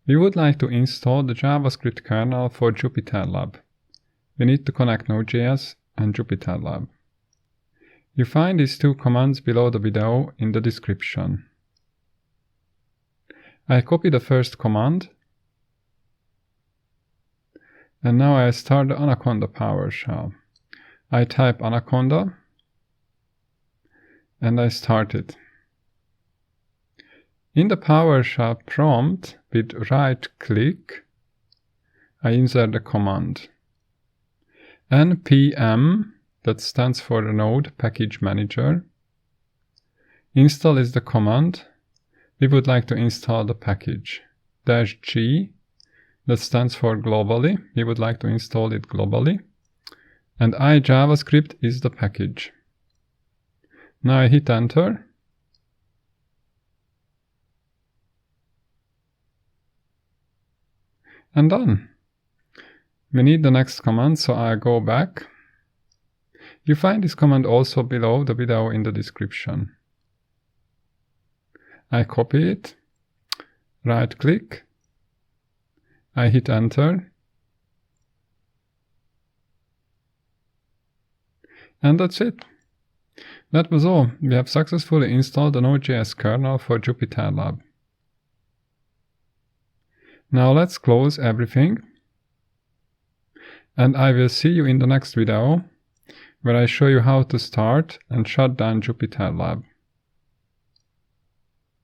We would like to install the JavaScript kernel for JupyterLab. We need to connect Node.js and JupyterLab. You find these two commands below the video in the description. I copy the first command, and now I start the Anaconda PowerShell. I type Anaconda, and I start it. In the PowerShell prompt, with right click, I insert the command npm, that stands for the Node Package Manager. Install is the command. We would like to install the package. -g, that stands for globally. We would like to install it globally. And ijavascript is the package. Now I hit enter. And done. We need the next command, so I go back. You find this command also below the video in the description. I copy it, right click, I hit enter, and that's it. That was all. We have successfully installed the Node.js kernel for JupyterLab. Now let's close everything, and I will see you in the next video, where I show you how to start and shut down JupyterLab.